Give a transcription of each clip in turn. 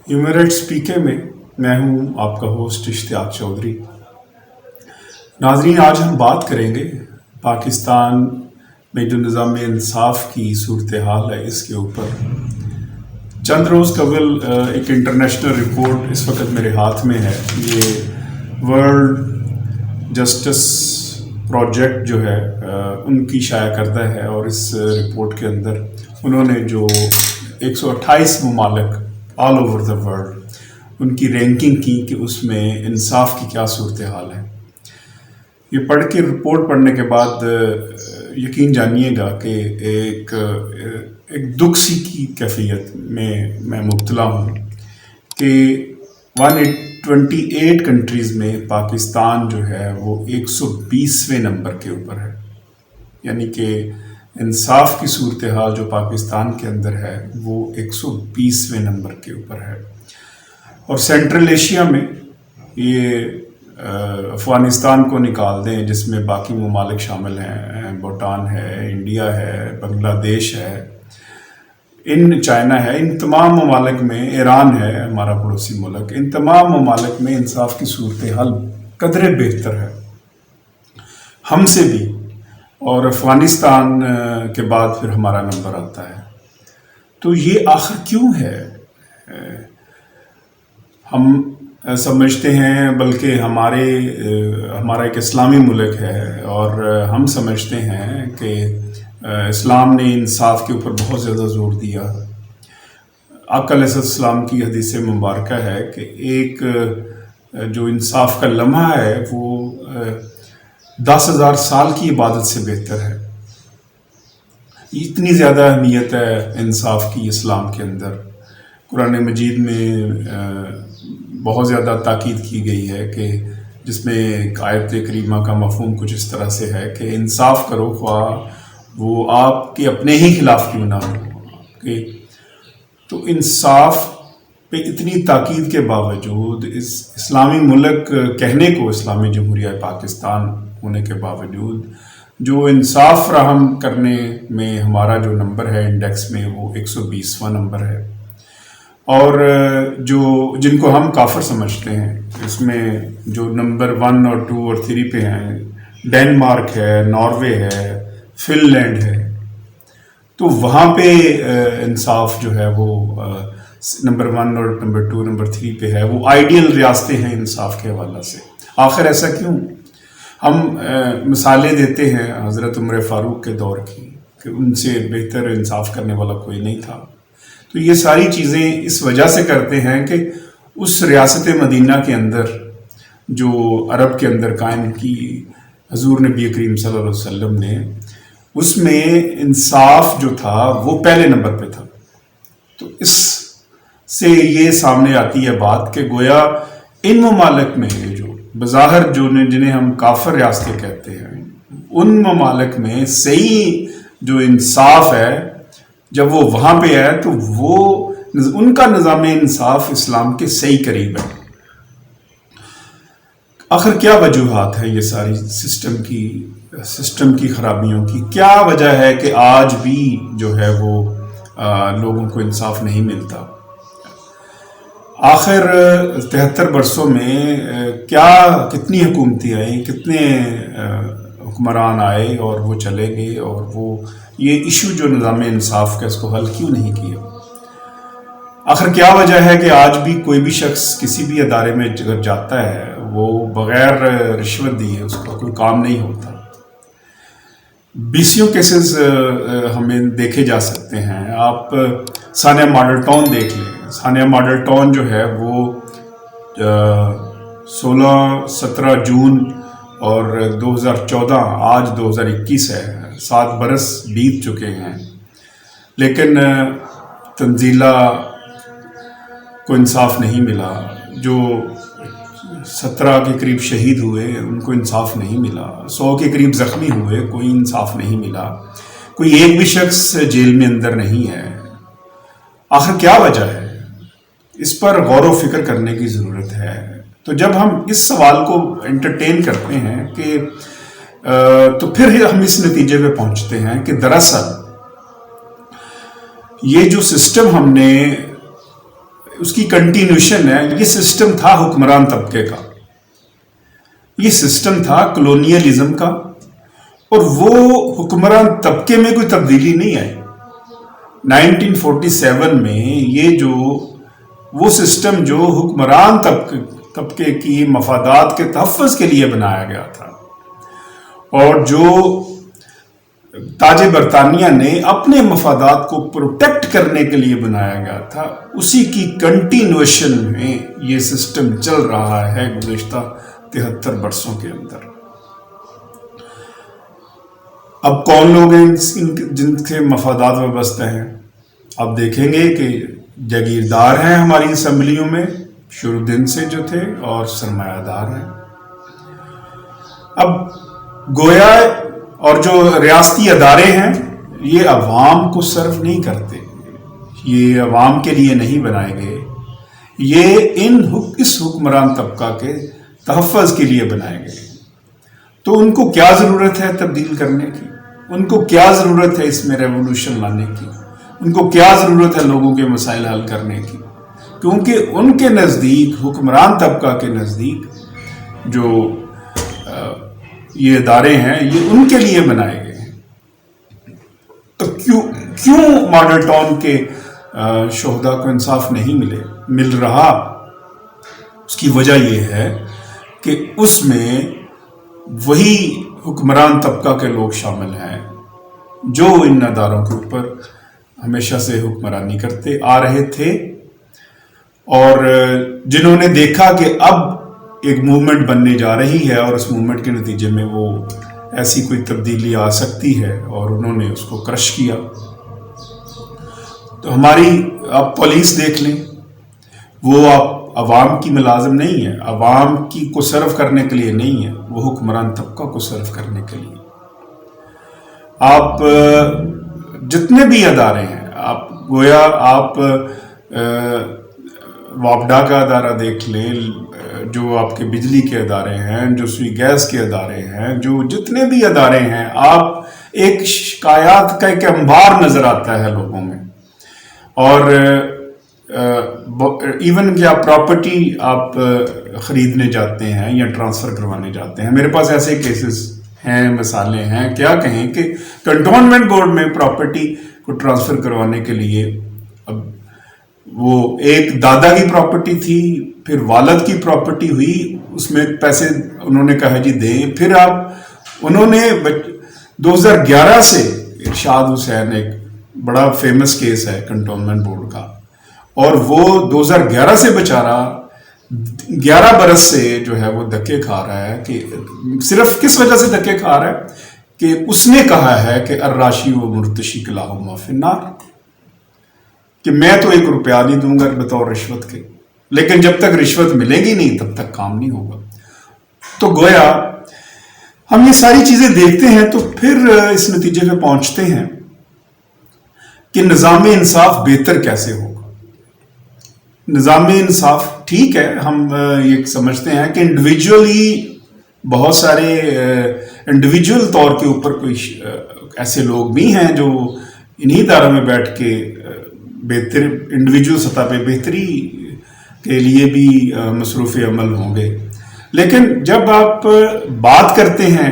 Human پی کے میں ہوں آپ کا ہوسٹ اشتیاق چودھری۔ ناظرین، آج ہم بات کریں گے پاکستان میں جو نظام انصاف کی صورتحال ہے اس کے اوپر۔ چند روز قبل ایک انٹرنیشنل رپورٹ اس وقت میرے ہاتھ میں ہے، یہ ورلڈ جسٹس پروجیکٹ جو ہے ان کی شائع کردہ ہے، اور اس رپورٹ کے اندر انہوں نے جو 128 ممالک all over the world in کی رینکنگ کی کہ اس میں انصاف کی کیا صورتحال ہے۔ یہ پڑھ کے رپورٹ پڑھنے کے بعد یقین جانیے گا کہ ایک دکھ سی کی کیفیت میں مبتلا ہوں کہ 128 کنٹریز میں پاکستان جو ہے وہ 120ویں نمبر کے اوپر ہے، یعنی کہ انصاف کی صورتحال جو پاکستان کے اندر ہے وہ 120ویں نمبر کے اوپر ہے۔ اور سینٹرل ایشیا میں یہ افغانستان کو نکال دیں جس میں باقی ممالک شامل ہیں، بھوٹان ہے، انڈیا ہے، بنگلہ دیش ہے، چائنا ہے، ان تمام ممالک میں، ایران ہے ہمارا پڑوسی ملک، ان تمام ممالک میں انصاف کی صورتحال قدرے بہتر ہے ہم سے بھی، اور افغانستان کے بعد پھر ہمارا نمبر آتا ہے۔ تو یہ آخر کیوں ہے؟ ہم سمجھتے ہیں، بلکہ ہمارا ایک اسلامی ملک ہے، اور ہم سمجھتے ہیں کہ اسلام نے انصاف کے اوپر بہت زیادہ زور دیا۔ آقا علیہ السلام کی حدیث مبارکہ ہے کہ ایک جو انصاف کا لمحہ ہے وہ 10,000 سال کی عبادت سے بہتر ہے۔ اتنی زیادہ اہمیت ہے انصاف کی اسلام کے اندر۔ قرآن مجید میں بہت زیادہ تاکید کی گئی ہے کہ جس میں ایک آیت کریمہ کا مفہوم کچھ اس طرح سے ہے کہ انصاف کرو، خواہ وہ آپ کے اپنے ہی خلاف کیوں نہ ہو۔ تو انصاف پہ اتنی تاکید کے باوجود اس اسلامی ملک کہنے کو اسلامی جمہوریہ پاکستان ہونے کے باوجود جو انصاف فراہم کرنے میں ہمارا جو نمبر ہے انڈیکس میں وہ 120واں نمبر ہے، اور جن کو ہم کافر سمجھتے ہیں اس میں جو نمبر 1 اور 2 اور 3 پہ ہیں، ڈینمارک ہے، ناروے ہے، فن لینڈ ہے، تو وہاں پہ انصاف جو ہے وہ نمبر 1 اور نمبر 2 نمبر 3 پہ ہے، وہ آئیڈیل ریاستیں ہیں انصاف کے حوالے سے۔ آخر ایسا کیوں؟ ہم مثالیں دیتے ہیں حضرت عمر فاروق کے دور کی کہ ان سے بہتر انصاف کرنے والا کوئی نہیں تھا۔ تو یہ ساری چیزیں اس وجہ سے کرتے ہیں کہ اس ریاست مدینہ کے اندر جو عرب کے اندر قائم کی حضور نبی کریم صلی اللہ علیہ وسلم نے، اس میں انصاف جو تھا وہ پہلے نمبر پہ تھا۔ تو اس سے یہ سامنے آتی ہے بات کہ گویا ان ممالک میں جو بظاہر جنہیں ہم کافر ریاستیں کہتے ہیں، ان ممالک میں صحیح جو انصاف ہے جب وہ وہاں پہ ہے تو وہ ان کا نظام انصاف اسلام کے صحیح قریب ہے۔ آخر کیا وجوہات ہیں یہ ساری سسٹم کی خرابیوں کی؟ کیا وجہ ہے کہ آج بھی جو ہے وہ لوگوں کو انصاف نہیں ملتا؟ آخر 73 برسوں میں کتنی حکومتیں آئیں، کتنے حکمران آئے اور وہ چلے گئے، اور وہ یہ ایشو جو نظام انصاف کا اس کو حل کیوں نہیں کیا؟ آخر کیا وجہ ہے کہ آج بھی کوئی بھی شخص کسی بھی ادارے میں اگر جاتا ہے وہ بغیر رشوت دیے اس کا کوئی کام نہیں ہوتا؟ 20 کیسز ہمیں دیکھے جا سکتے ہیں۔ آپ سانیہ ماڈل ٹاؤن دیکھ لیں۔ سانیہ ماڈل ٹاؤن جو ہے وہ 17 جون اور 2014، آج 2021 ہے، 7 برس بیت چکے ہیں، لیکن تنزیلہ کو انصاف نہیں ملا۔ جو 17 کے قریب شہید ہوئے ان کو انصاف نہیں ملا، 100 کے قریب زخمی ہوئے، کوئی انصاف نہیں ملا، کوئی ایک بھی شخص جیل میں اندر نہیں ہے۔ آخر کیا وجہ ہے؟ اس پر غور و فکر کرنے کی ضرورت ہے۔ تو جب ہم اس سوال کو انٹرٹین کرتے ہیں کہ تو پھر ہم اس نتیجے پہ پہنچتے ہیں کہ دراصل یہ جو سسٹم ہم نے اس کی کنٹینیوشن ہے. یہ سسٹم تھا حکمران طبقے کا، یہ سسٹم تھا کلونیلزم کا، اور وہ حکمران طبقے میں کوئی تبدیلی نہیں آئی. 1947 میں یہ جو وہ سسٹم جو حکمران طبقے کی مفادات کے تحفظ کے لیے بنایا گیا تھا، اور جو تاج برطانیہ نے اپنے مفادات کو پروٹیکٹ کرنے کے لیے بنایا گیا تھا، اسی کی کنٹینویشن میں یہ سسٹم چل رہا ہے گزشتہ 73 برسوں کے اندر. اب کون لوگ ہیں جن کے مفادات وابستہ ہیں؟ آپ دیکھیں گے کہ جاگیردار ہیں ہماری اسمبلیوں میں شروع دن سے جو تھے، اور سرمایہ دار ہیں. اب گویا اور جو ریاستی ادارے ہیں یہ عوام کو سرو نہیں کرتے، یہ عوام کے لیے نہیں بنائے گئے، یہ اس حکمران طبقہ کے تحفظ کے لیے بنائے گئے. تو ان کو کیا ضرورت ہے تبدیل کرنے کی؟ ان کو کیا ضرورت ہے اس میں ریولوشن لانے کی؟ ان کو کیا ضرورت ہے لوگوں کے مسائل حل کرنے کی؟ کیونکہ ان کے نزدیک، حکمران طبقہ کے نزدیک جو یہ ادارے ہیں یہ ان کے لیے بنائے گئے ہیں. تو کیوں ماڈل ٹاؤن کے شہداء کو انصاف نہیں مل رہا؟ اس کی وجہ یہ ہے کہ اس میں وہی حکمران طبقہ کے لوگ شامل ہیں جو ان اداروں کے اوپر ہمیشہ سے حکمرانی کرتے آ رہے تھے، اور جنہوں نے دیکھا کہ اب ایک موومنٹ بننے جا رہی ہے اور اس موومنٹ کے نتیجے میں وہ ایسی کوئی تبدیلی آ سکتی ہے، اور انہوں نے اس کو کرش کیا. تو ہماری آپ پولیس دیکھ لیں، وہ آپ عوام کی ملازم نہیں ہے، عوام کی کو سرو کرنے کے لیے نہیں ہے، وہ حکمران طبقہ کو سرو کرنے کے لیے. آپ جتنے بھی ادارے ہیں، آپ گویا آپ واپڈا کا ادارہ دیکھ لیں، جو آپ کے بجلی کے ادارے ہیں، جو سوئی گیس کے ادارے ہیں، جو جتنے بھی ادارے ہیں، آپ ایک شکایات کا ایک انبار نظر آتا ہے لوگوں میں. اور ایون کہ آپ پراپرٹی آپ خریدنے جاتے ہیں یا ٹرانسفر کروانے جاتے ہیں، میرے پاس ایسے کیسز ہیں، مثالیں ہیں، کیا کہیں کہ کنٹونمنٹ بورڈ میں پراپرٹی کو ٹرانسفر کروانے کے لیے، اب وہ ایک دادا کی پراپرٹی تھی، پھر والد کی پراپرٹی ہوئی، اس میں پیسے انہوں نے کہا جی دیں، پھر انہوں نے 2011 سے ارشاد حسین ایک بڑا فیمس کیس ہے کنٹونمنٹ بورڈ کا، اور وہ 2011 سے بیچارہ 11 برس سے جو ہے وہ دھکے کھا رہا ہے. کہ صرف کس وجہ سے دھکے کھا رہا ہے کہ اس نے کہا ہے کہ الراشی و مرتشی کلاہما فی النار، کہ میں تو 1 روپیہ نہیں دوں گا بطور رشوت کے، لیکن جب تک رشوت ملے گی نہیں تب تک کام نہیں ہوگا. تو گویا ہم یہ ساری چیزیں دیکھتے ہیں تو پھر اس نتیجے پہ پہنچتے ہیں کہ نظام انصاف بہتر کیسے ہوگا. نظام انصاف ٹھیک ہے، ہم یہ سمجھتے ہیں کہ انڈیویجولی بہت سارے انڈیویجول طور کے اوپر کوئی ایسے لوگ بھی ہیں جو انہی اداروں میں بیٹھ کے بہتر انڈیویجول سطح پہ بہتری کے لیے بھی مصروف عمل ہوں گے. لیکن جب آپ بات کرتے ہیں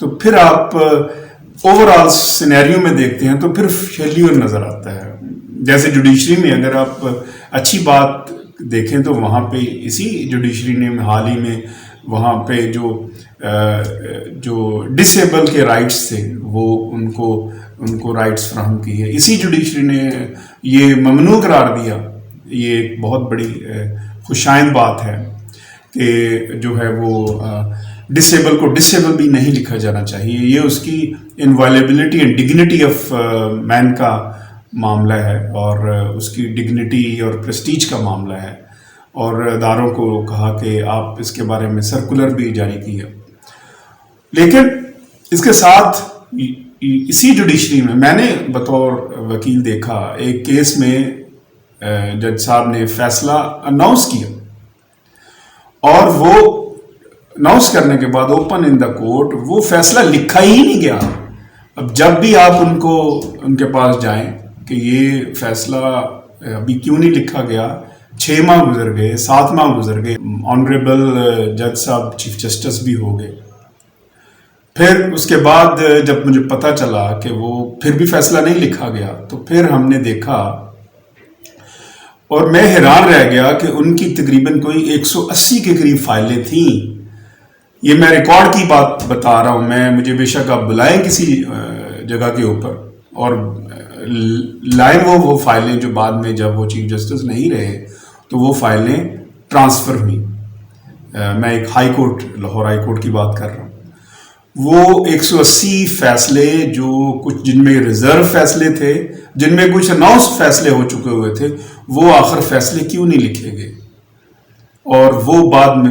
تو پھر آپ اوور آل سینیریو میں دیکھتے ہیں تو پھر فیلیور نظر آتا ہے. جیسے جوڈیشری میں اگر آپ اچھی بات دیکھیں تو وہاں پہ اسی جوڈیشری نے حال ہی میں وہاں پہ جو ڈسیبل کے رائٹس تھے وہ ان کو رائٹس فراہم کی ہے. اسی جوڈیشری نے یہ ممنوع قرار دیا. یہ ایک بہت بڑی خوشائند بات ہے کہ جو ہے وہ ڈسیبل کو ڈسیبل بھی نہیں لکھا جانا چاہیے. یہ اس کی انوائلیبلٹی اینڈ ڈگنیٹی آف مین کا معاملہ ہے، اور اس کی ڈگنیٹی اور پریسٹیج کا معاملہ ہے. اور اداروں کو کہا کہ آپ اس کے بارے میں سرکولر بھی جاری کیا. لیکن اس کے ساتھ اسی جوڈیشری میں نے بطور وکیل دیکھا ایک کیس میں جج صاحب نے فیصلہ اناؤنس کیا، اور وہ اناؤنس کرنے کے بعد اوپن ان دا کورٹ وہ فیصلہ لکھا ہی نہیں گیا. اب جب بھی آپ ان کے پاس جائیں کہ یہ فیصلہ ابھی کیوں نہیں لکھا گیا، 6 ماہ گزر گئے، 7 ماہ گزر گئے، آنریبل جج صاحب چیف جسٹس بھی ہو گئے. پھر اس کے بعد جب مجھے پتہ چلا کہ وہ پھر بھی فیصلہ نہیں لکھا گیا، تو پھر ہم نے دیکھا اور میں حیران رہ گیا کہ ان کی تقریباً کوئی 180 کے قریب فائلیں تھیں. یہ میں ریکارڈ کی بات بتا رہا ہوں، مجھے بے شک آپ بلائیں کسی جگہ کے اوپر اور لائیں وہ فائلیں جو بعد میں جب وہ چیف جسٹس نہیں رہے تو وہ فائلیں ٹرانسفر ہوئیں. میں ایک high court, Lahore high court کی بات کر رہا ہوں. وہ 180 فیصلے جو کچھ جن میں ریزرو فیصلے تھے، جن میں کچھ اناؤنسڈ فیصلے ہو چکے ہوئے تھے، وہ آخر فیصلے کیوں نہیں لکھے گئے؟ اور وہ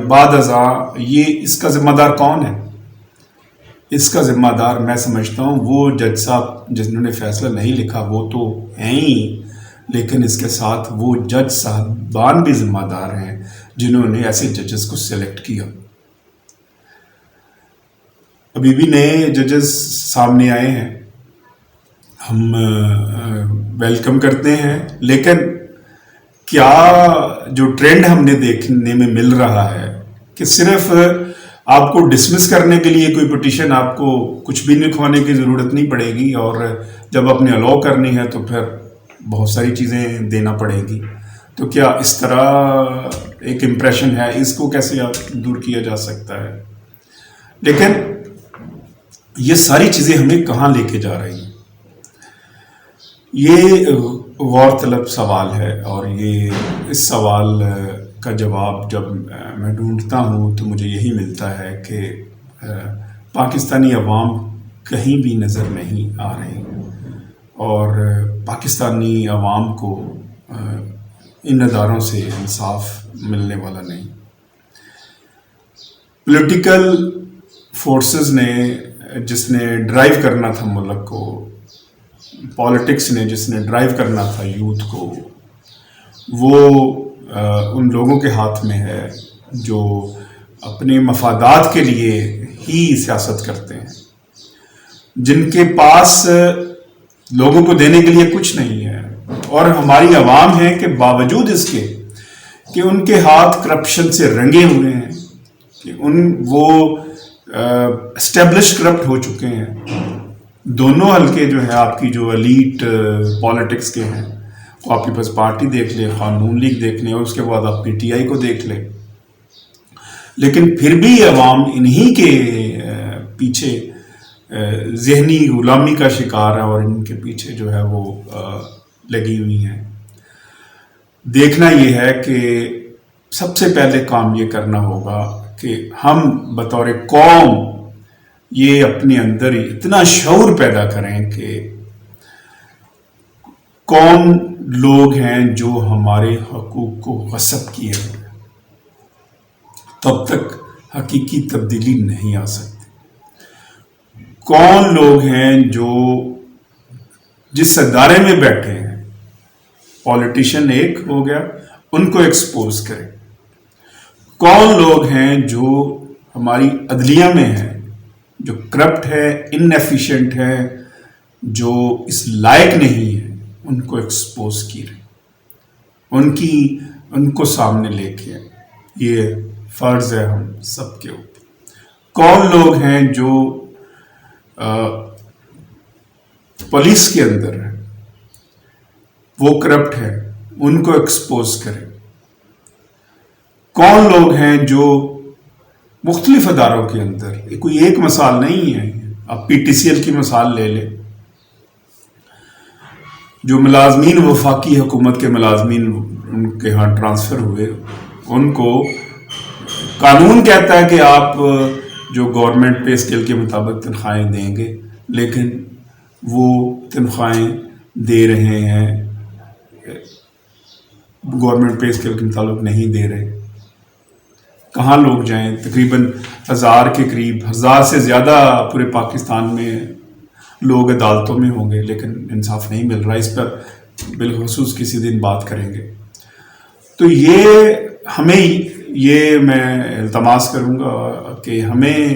بعد ازاں یہ اس کا ذمہ دار کون ہے؟ اس کا ذمہ دار میں سمجھتا ہوں وہ جج صاحب جنہوں نے فیصلہ نہیں لکھا وہ تو ہیں ہی، لیکن اس کے ساتھ وہ جج صاحبان بھی ذمہ دار ہیں جنہوں نے ایسے ججز کو سلیکٹ کیا. ابھی بھی نئے ججز سامنے آئے ہیں، ہم ویلکم کرتے ہیں، لیکن کیا جو ٹرینڈ ہم نے دیکھنے میں مل رہا ہے کہ صرف آپ کو ڈسمس کرنے کے لیے کوئی پٹیشن آپ کو کچھ بھی لکھوانے کی ضرورت نہیں پڑے گی، اور جب اپنے الاؤ کرنی ہے تو پھر بہت ساری چیزیں دینا پڑے گی. تو کیا اس طرح ایک امپریشن ہے، اس کو کیسے آپ دور کیا جا سکتا ہے؟ لیکن یہ ساری چیزیں ہمیں کہاں لے کے جا رہی ہیں؟ یہ غور طلب سوال ہے، اور یہ اس سوال کا جواب جب میں ڈھونڈتا ہوں تو مجھے یہی ملتا ہے کہ پاکستانی عوام کہیں بھی نظر نہیں آ رہی، اور پاکستانی عوام کو ان اداروں سے انصاف ملنے والا نہیں. پولیٹیکل فورسز نے جس نے ڈرائیو کرنا تھا ملک کو، پالیٹکس نے جس نے ڈرائیو کرنا تھا یوتھ کو، وہ ان لوگوں کے ہاتھ میں ہے جو اپنے مفادات کے لیے ہی سیاست کرتے ہیں، جن کے پاس لوگوں کو دینے کے لیے کچھ نہیں ہے. اور ہماری عوام ہے کہ باوجود اس کے کہ ان کے ہاتھ کرپشن سے رنگے ہوئے ہیں، کہ وہ اسٹیبلش کرپٹ ہو چکے ہیں. دونوں حلقے جو ہے آپ کی جو ایلیٹ پالیٹکس کے ہیں، وہ آپ پیپلز پارٹی دیکھ لیں، قانون لیگ دیکھ لیں، اور اس کے بعد آپ پی ٹی آئی کو دیکھ لیں، لیکن پھر بھی عوام انہی کے پیچھے ذہنی غلامی کا شکار ہے، اور ان کے پیچھے جو ہے وہ لگی ہوئی ہیں. دیکھنا یہ ہے کہ سب سے پہلے کام یہ کرنا ہوگا کہ ہم بطور قوم یہ اپنے اندر اتنا شعور پیدا کریں کہ کون لوگ ہیں جو ہمارے حقوق کو غصب کیے ہوئے، تب تک حقیقی تبدیلی نہیں آ سکتی. کون لوگ ہیں جو جس ادارے میں بیٹھے ہیں، پولیٹیشین ایک ہو گیا، ان کو ایکسپوز کریں. کون لوگ ہیں جو ہماری عدلیہ میں ہیں، جو کرپٹ ہے، انیفیشینٹ ہے، جو اس لائق نہیں ہے، ان کو ایکسپوز کریں، ان کو سامنے لے کے. یہ فرض ہے ہم سب کے اوپر. کون لوگ ہیں جو پولیس کے اندر ہیں، وہ کرپٹ ہے، ان کو ایکسپوز کریں. کون لوگ ہیں جو مختلف اداروں کے اندر، کوئی ایک مثال نہیں ہے، آپ پی ٹی سی ایل کی مثال لے لیں، جو ملازمین وفاقی حکومت کے ملازمین ان کے ہاں ٹرانسفر ہوئے، ان کو قانون کہتا ہے کہ آپ جو گورنمنٹ پے اسکیل کے مطابق تنخواہیں دیں گے، لیکن وہ تنخواہیں دے رہے ہیں گورنمنٹ پے اسکیل کے مطابق نہیں دے رہے. کہاں لوگ جائیں؟ تقریباً 1000 کے قریب، 1000 سے زیادہ پورے پاکستان میں لوگ عدالتوں میں ہوں گے، لیکن انصاف نہیں مل رہا. اس پر بالخصوص کسی دن بات کریں گے. تو میں التماس کروں گا کہ ہمیں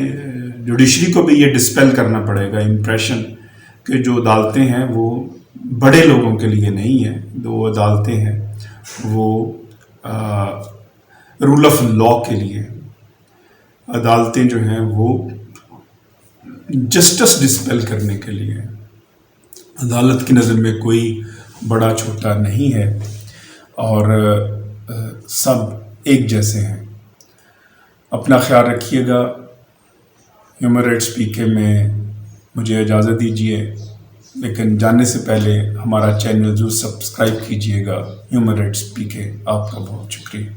جوڈیشری کو بھی یہ ڈسپیل کرنا پڑے گا امپریشن کہ جو عدالتیں ہیں وہ بڑے لوگوں کے لیے نہیں ہیں. جو عدالتیں ہیں وہ رول آف لا کے لیے عدالتیں جو ہیں وہ جسٹس ڈسپیل کرنے کے لیے عدالت کی نظر میں کوئی بڑا چھوٹا نہیں ہے اور سب ایک جیسے ہیں. اپنا خیال رکھیے گا. ہیومن رائٹس پی کے میں مجھے اجازت دیجیے، لیکن جاننے سے پہلے ہمارا چینل ضرور سبسکرائب کیجیے گا. ہیومن رائٹس پی کے. آپ کا بہت شکریہ.